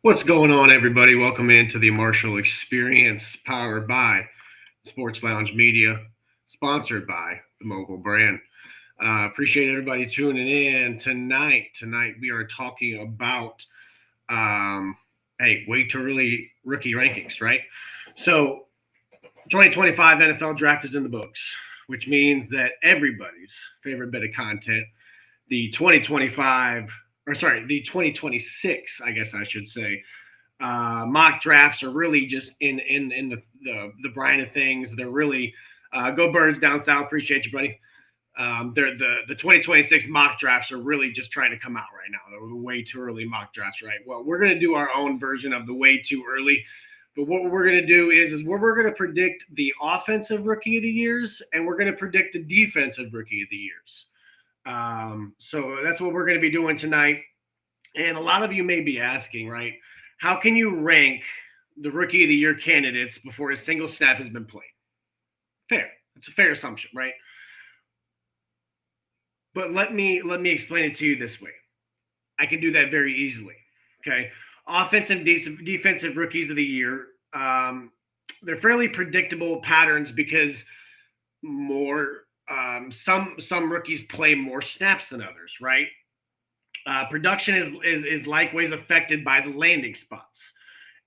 What's going on, everybody? Welcome into the Marshall Experience, powered by Sports Lounge Media, sponsored by the Mogul brand. Appreciate everybody tuning in tonight. Tonight we are talking about, way too early rookie rankings, right? So, 2025 NFL draft is in the books, which means that everybody's favorite bit of content, the 2025, the 2026, I guess I should say, mock drafts are really just in the brine of things. They're really go Birds down south. Appreciate you, buddy. They're the 2026 mock drafts are really just trying to come out right now. They're way too early mock drafts, right? Well, we're gonna do our own version of the way too early. But what we're gonna do is we're gonna predict the offensive rookie of the years, and we're gonna predict the defensive rookie of the years. So that's what we're gonna be doing tonight. And a lot of you may be asking, right? How can you rank the rookie of the year candidates before a single snap has been played? Fair. It's a fair assumption, right? But let me explain it to you this way. I can do that very easily. Okay. Offensive defensive rookies of the year. They're fairly predictable patterns because more some rookies play more snaps than others, right? Production is likewise affected by the landing spots,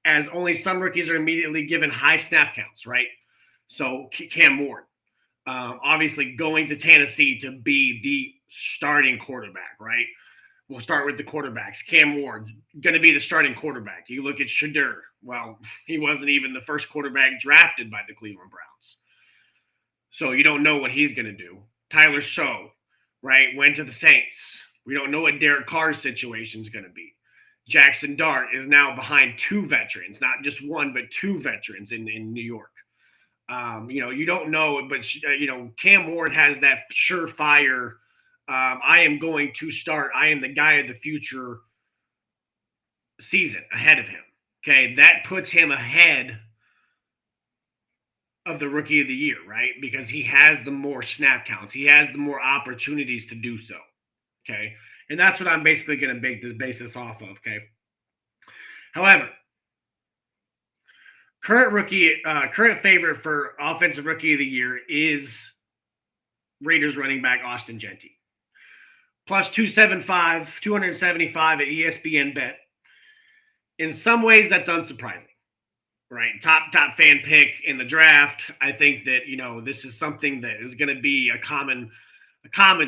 as only some rookies are immediately given high snap counts, right? So Cam Ward, obviously going to Tennessee to be the starting quarterback, right? We'll start with the quarterbacks. Cam Ward, going to be the starting quarterback. You look at Shadur. Well, he wasn't even the first quarterback drafted by the Cleveland Browns. So you don't know what he's going to do. Tyler Show, right, went to the Saints. We don't know what Derek Carr's situation is going to be. Jackson Dart is now behind two veterans, not just one, but two veterans in New York. You don't know, but Cam Ward has that surefire. I am going to start. I am the guy of the future season ahead of him. Okay, that puts him ahead of the rookie of the year, right? Because he has the more snap counts, he has the more opportunities to do so. Okay, and that's what I'm basically going to base this off of. Okay. However, current favorite for offensive rookie of the year is Raiders running back Austin Jeanty. Plus 275 at ESPN Bet. In some ways, that's unsurprising, right? Top fan pick in the draft. I think that this is something that is going to be a common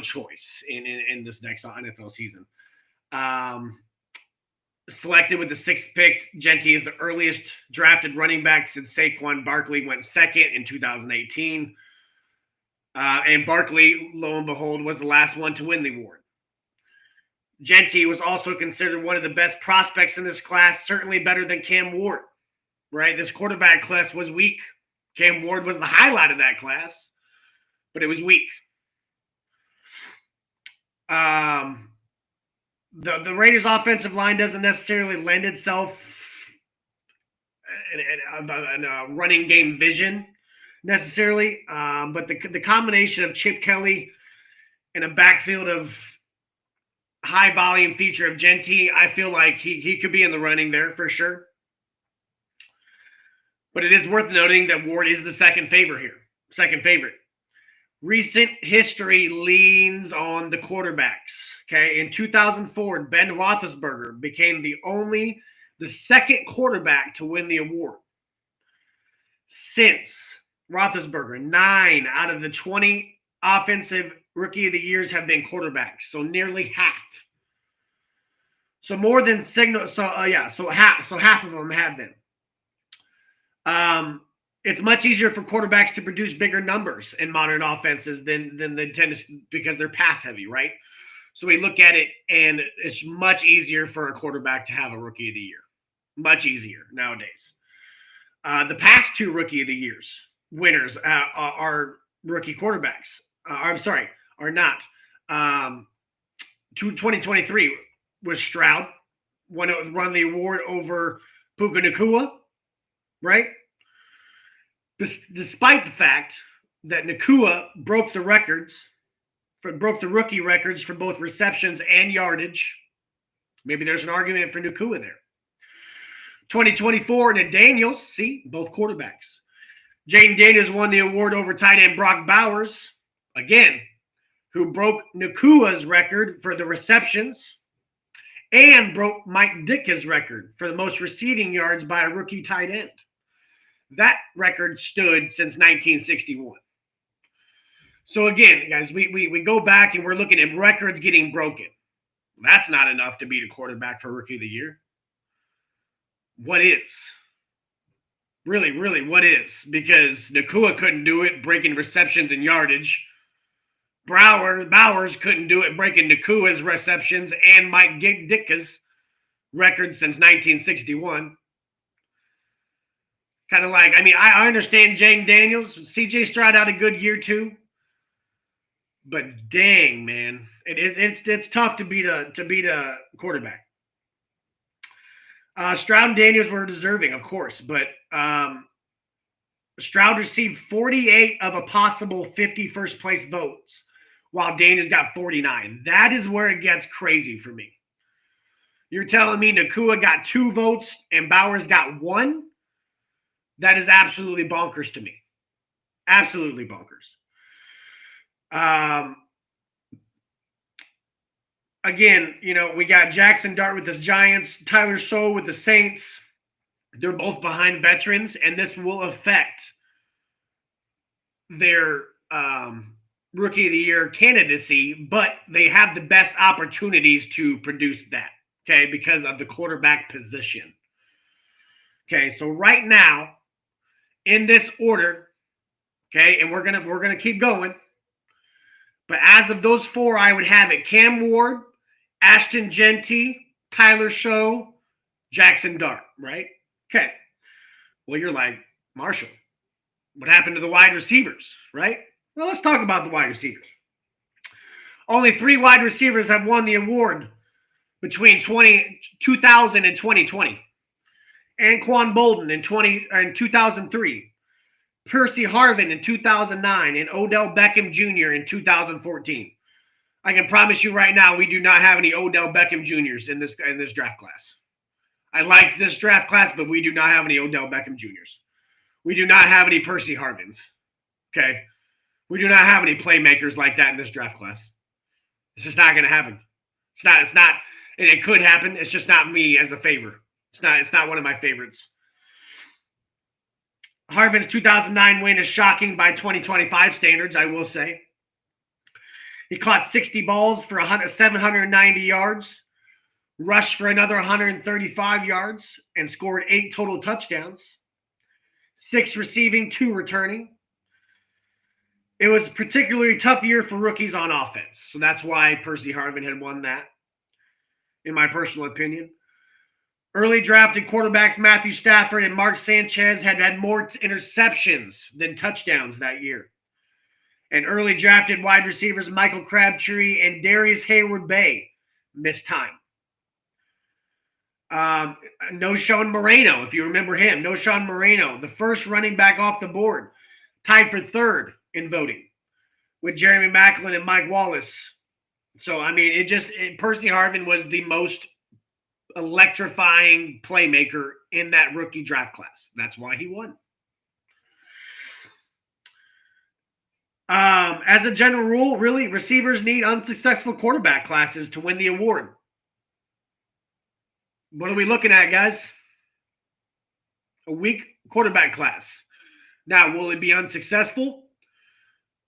choice in this next NFL season. Selected with the sixth pick, Jeanty is the earliest drafted running back since Saquon Barkley went second in 2018. And Barkley, lo and behold, was the last one to win the award. Jeanty was also considered one of the best prospects in this class, certainly better than Cam Ward, right? This quarterback class was weak. Cam Ward was the highlight of that class, but it was weak. The Raiders' offensive line doesn't necessarily lend itself in running game vision necessarily, but the combination of Chip Kelly and a backfield of high volume feature of Jeanty, I feel like he could be in the running there for sure. But it is worth noting that Ward is the second favorite. Recent history leans on the quarterbacks. Okay, in 2004, Ben Roethlisberger became the second quarterback to win the award. Since Roethlisberger, 9 out of the 20 offensive rookie of the years have been quarterbacks, so nearly half. So more than signal. So half of them have been. It's much easier for quarterbacks to produce bigger numbers in modern offenses than they tend to, because they're pass heavy, right? So we look at it, and it's much easier for a quarterback to have a rookie of the year. Much easier nowadays. The past two rookie of the years winners are rookie quarterbacks. Are not. 2023 was Stroud, won the award over Puka Nacua, right? Despite the fact that Nacua broke the rookie records for both receptions and yardage. Maybe there's an argument for Nacua there. 2024, Nate Daniels, see, both quarterbacks. Jayden Daniels won the award over tight end Brock Bowers, again, who broke Nakua's record for the receptions and broke Mike Ditka's record for the most receiving yards by a rookie tight end. That record stood since 1961. So again, guys, we go back and we're looking at records getting broken. That's not enough to beat a quarterback for Rookie of the Year. What is? Really, what is? Because Nakua couldn't do it, breaking receptions and yardage. Bowers couldn't do it, breaking Nakua's receptions and Mike Ditka's record since 1961. Kind of like, I mean, I understand Jayden Daniels. CJ Stroud had a good year too. But dang, man, it's tough to beat a quarterback. Stroud and Daniels were deserving, of course, but Stroud received 48 of a possible 50 first place votes, while Daniels got 49. That is where it gets crazy for me. You're telling me Nakua got 2 votes and Bowers got 1? That is absolutely bonkers to me. Absolutely bonkers. Again, you know, we got Jackson Dart with the Giants, Tyler Show with the Saints. They're both behind veterans, and this will affect their Rookie of the Year candidacy, but they have the best opportunities to produce that, okay, because of the quarterback position. Okay, so right now, in this order, okay, and we're gonna keep going. But as of those 4, I would have it Cam Ward, Ashton Jeanty, Tyler Show, Jackson Dart, right? Okay. Well, you're like, Marshall, what happened to the wide receivers, right? Well, let's talk about the wide receivers. Only 3 wide receivers have won the award between 2000 and 2020. Anquan Bolden in 2003. Percy Harvin in 2009, and Odell Beckham Jr. in 2014. I can promise you right now, we do not have any Odell Beckham Jr.'s in this draft class. I like this draft class, but we do not have any Odell Beckham Jr.'s. We do not have any Percy Harvins. Okay? We do not have any playmakers like that in this draft class. It's just not going to happen. It's not, and it could happen. It's just not me as a favor. It's not one of my favorites. Harvin's 2009 win is shocking by 2025 standards, I will say. He caught 60 balls for 790 yards, rushed for another 135 yards, and scored 8 total touchdowns, 6 receiving, 2 returning. It was a particularly tough year for rookies on offense, so that's why Percy Harvin had won that, in my personal opinion. Early drafted quarterbacks Matthew Stafford and Mark Sanchez had more interceptions than touchdowns that year. And early drafted wide receivers Michael Crabtree and Darius Hayward-Bay missed time. Knowshon Moreno, if you remember him. Knowshon Moreno, the first running back off the board, tied for 3rd in voting with Jeremy Maclin and Mike Wallace. So, I mean, Percy Harvin was the most electrifying playmaker in that rookie draft class. That's why he won. As a general rule, really, receivers need unsuccessful quarterback classes to win the award. What are we looking at, guys? A weak quarterback class. Now, will it be unsuccessful?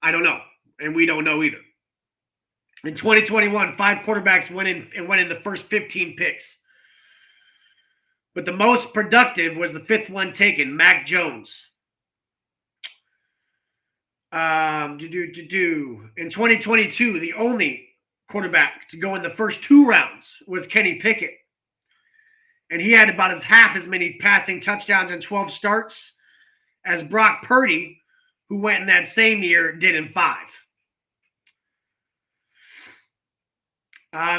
I don't know, and we don't know either. In 2021, 5 quarterbacks went in the first 15 picks. But the most productive was the 5th one taken, Mac Jones. In 2022, the only quarterback to go in the first 2 rounds was Kenny Pickett. And he had about half as many passing touchdowns in 12 starts as Brock Purdy, who went in that same year, did in 5.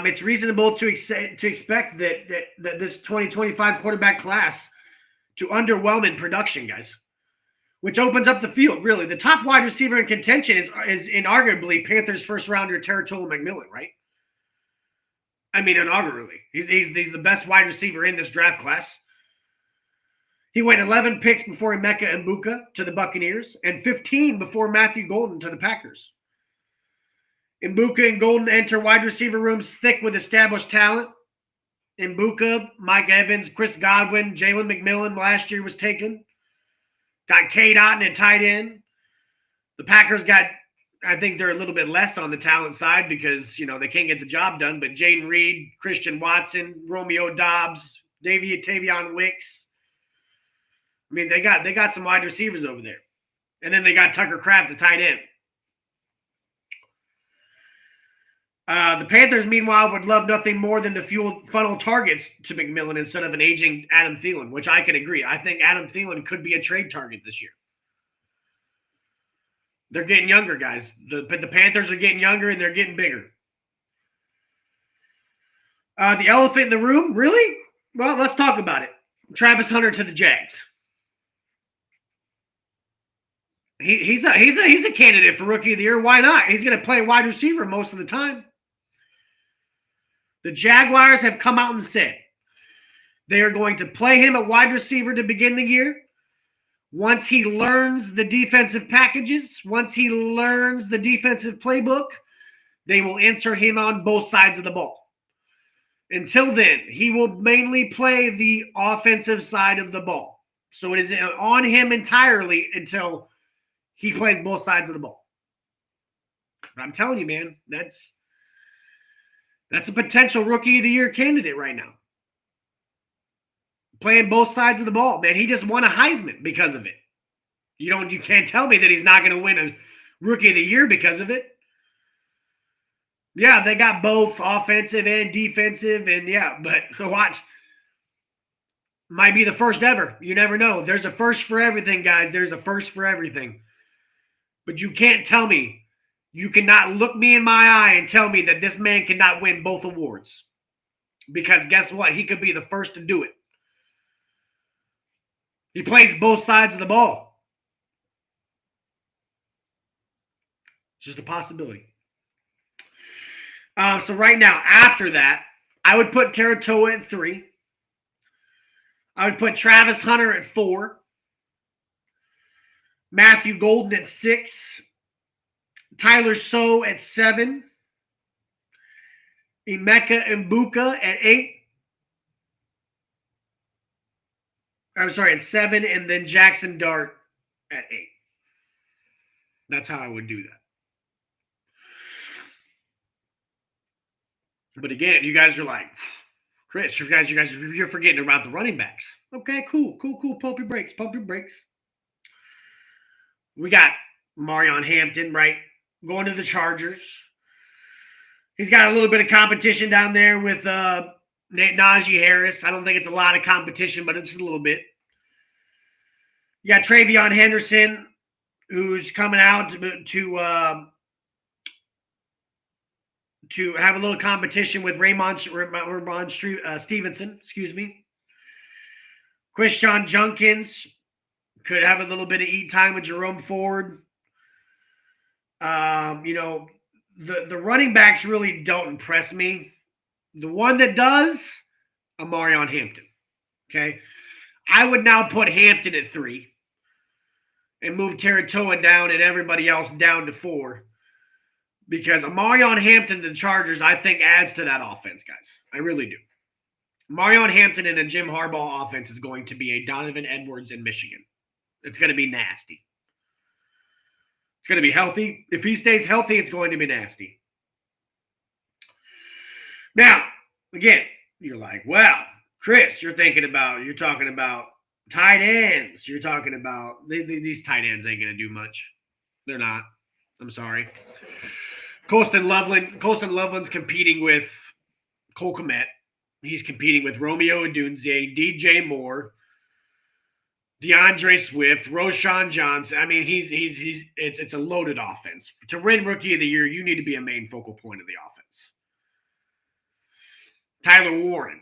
It's reasonable to expect that this 2025 quarterback class to underwhelm in production, guys, which opens up the field, really. The top wide receiver in contention is inarguably Panthers first-rounder Terrell McMillan, right? I mean, inarguably. He's the best wide receiver in this draft class. He went 11 picks before Emeka Egbuka to the Buccaneers and 15 before Matthew Golden to the Packers. Egbuka and Golden enter wide receiver rooms thick with established talent. Egbuka, Mike Evans, Chris Godwin, Jalen McMillan last year was taken. Got Cade Otton at tight end. The Packers got, I think they're a little bit less on the talent side because, they can't get the job done. But Jaden Reed, Christian Watson, Romeo Dobbs, Tavion Wicks. I mean, they got some wide receivers over there. And then they got Tucker Kraft, the tight end. The Panthers, meanwhile, would love nothing more than to funnel targets to McMillan instead of an aging Adam Thielen, which I can agree. I think Adam Thielen could be a trade target this year. They're getting younger, guys. The Panthers are getting younger, and they're getting bigger. The elephant in the room, really? Well, let's talk about it. Travis Hunter to the Jags. He's a candidate for Rookie of the Year. Why not? He's going to play wide receiver most of the time. The Jaguars have come out and said they are going to play him at wide receiver to begin the year. Once he learns the defensive packages, once he learns the defensive playbook, they will insert him on both sides of the ball. Until then, he will mainly play the offensive side of the ball. So it is on him entirely until he plays both sides of the ball. But I'm telling you, man, that's a potential Rookie of the Year candidate right now. Playing both sides of the ball, man. He just won a Heisman because of it. You can't tell me that he's not going to win a Rookie of the Year because of it. Yeah, they got both offensive and defensive, but watch. Might be the first ever. You never know. There's a first for everything, guys. There's a first for everything. But you can't tell me. You cannot look me in my eye and tell me that this man cannot win both awards. Because guess what? He could be the first to do it. He plays both sides of the ball. It's just a possibility. So right now, after that, I would put Teratoa at 3. I would put Travis Hunter at 4. Matthew Golden at 6. Tyler Sow at 7. Emeka Egbuka at 8. I'm sorry, at 7, and then Jackson Dart at 8. That's how I would do that. But again, you guys are like, Chris, you're forgetting about the running backs. Okay, cool. Pump your brakes. We got Marion Hampton, right? Going to the Chargers. He's got a little bit of competition down there with Najee Harris. I don't think it's a lot of competition, but it's a little bit. You got Travion Henderson, who's coming out to have a little competition with Ramon Stevenson, Quinshon Judkins could have a little bit of eat time with Jerome Ford. The running backs really don't impress me. The one that does, Marion Hampton. Okay. I would now put Hampton at 3 and move Teratoa down and everybody else down to 4. Because Marion Hampton to the Chargers, I think, adds to that offense, guys. I really do. Marion Hampton in a Jim Harbaugh offense is going to be a Donovan Edwards in Michigan. It's going to be nasty. It's going to be healthy. If he stays healthy, it's going to be nasty. Now, again, you're like, well, Chris, you're talking about tight ends. You're talking about these tight ends ain't going to do much. They're not. I'm sorry. Colston Loveland's competing with Cole Kmet. He's competing with Romeo Odunze, DJ Moore, DeAndre Swift, Roschon Johnson. I mean, it's a loaded offense. To win Rookie of the Year, you need to be a main focal point of the offense. Tyler Warren.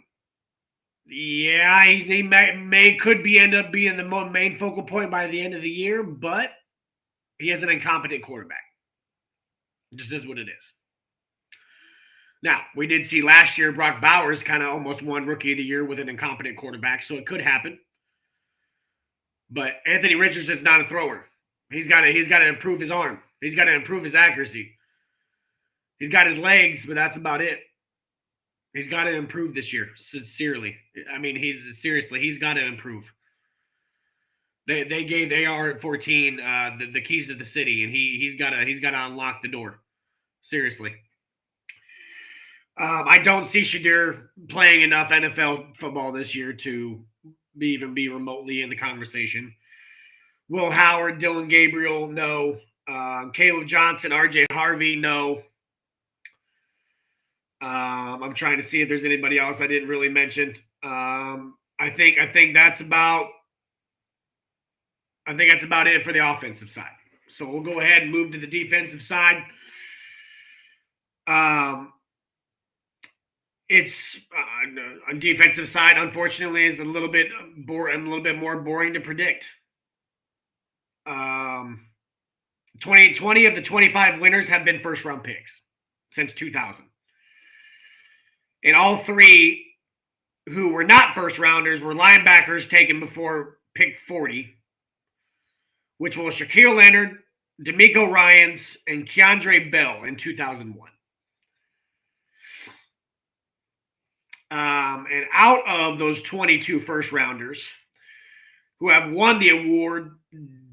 Yeah, he could end up being the main focal point by the end of the year, but he has an incompetent quarterback. It just is what it is. Now, we did see last year Brock Bowers kind of almost won Rookie of the Year with an incompetent quarterback, so it could happen. But Anthony Richardson's not a thrower. He's got to improve his arm. He's got to improve his accuracy. He's got his legs, but that's about it. He's got to improve this year. Sincerely, I mean, he's got to improve. They gave AR at 14 the keys to the city, and he's got to unlock the door. Seriously. I don't see Shedeur playing enough NFL football this year to even be remotely in the conversation. Will Howard, Dylan Gabriel, no. Caleb Johnson, RJ Harvey, no. I'm trying to see if there's anybody else I didn't really mention. I think that's about it for the offensive side. So we'll go ahead and move to the defensive side. It's on defensive side, unfortunately, is a little bit more boring to predict. 20 of the 25 winners have been first round picks since 2000. And all three who were not first rounders were linebackers taken before pick 40, which was Shaquille Leonard, DeMeco Ryans, and Keandre Bell in 2001. And out of those 22 first rounders who have won the award,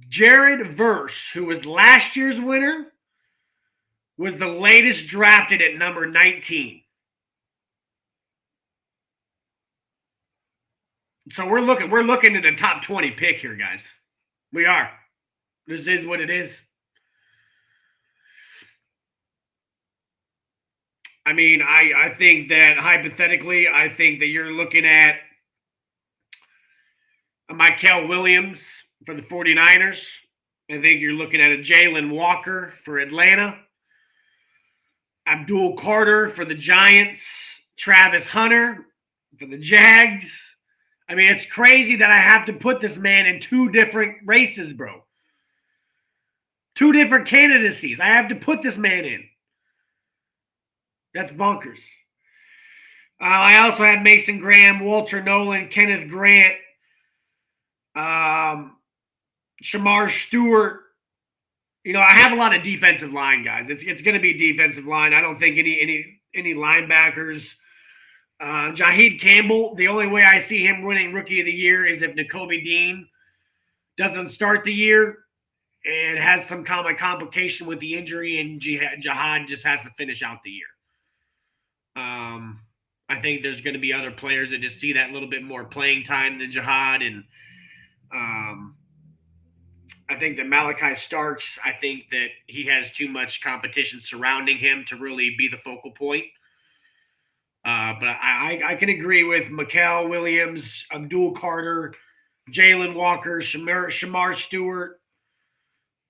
Jared Verse, who was last year's winner, was the latest drafted at number 19. So we're looking at a top 20 pick here, guys. We are. This is what it is. I mean, I think that hypothetically, I think that you're looking at a Mykel Williams for the 49ers. I think you're looking at a Jalen Walker for Atlanta. Abdul Carter for the Giants. Travis Hunter for the Jags. I mean, it's crazy that I have to put this man in two different races, bro. Two different candidacies. I have to put this man in. That's bonkers. I also had Mason Graham, Walter Nolan, Kenneth Grant, Shamar Stewart. You know, I have a lot of defensive line guys. It's going to be defensive line. I don't think any linebackers. Jaheed Campbell, the only way I see him winning Rookie of the Year is if Nakobe Dean doesn't start the year and has some kind of complication with the injury, and Jihad just has to finish out the year. I think there's going to be other players that just see that little bit more playing time than Jihad, and I think that Malachi Starks, I think that he has too much competition surrounding him to really be the focal point. But I can agree with Mykel Williams, Abdul Carter, Jalen Walker, Shamar Stewart.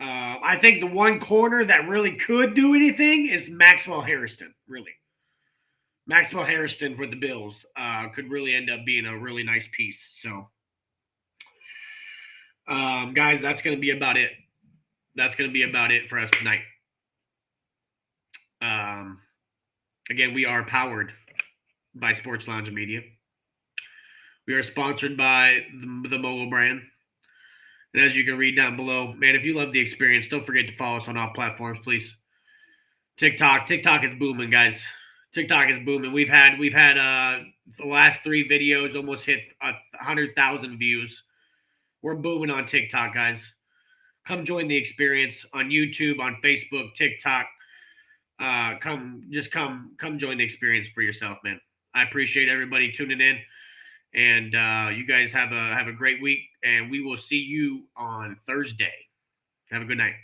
I think the one corner that really could do anything is Maxwell Hairston, really. Maxwell Hairston for the Bills could really end up being a really nice piece. So, guys, that's going to be about it. That's going to be about it for us tonight. Again, we are powered by Sports Lounge Media. We are sponsored by the Mogul brand. And as you can read down below, man, if you love the experience, don't forget to follow us on all platforms, please. TikTok is booming, guys. TikTok is booming. We've had the last 3 videos almost hit 100,000 views. We're booming on TikTok, guys. Come join the experience on YouTube, on Facebook, TikTok. Come join the experience for yourself, man. I appreciate everybody tuning in, and you guys have a great week, and we will see you on Thursday. Have a good night.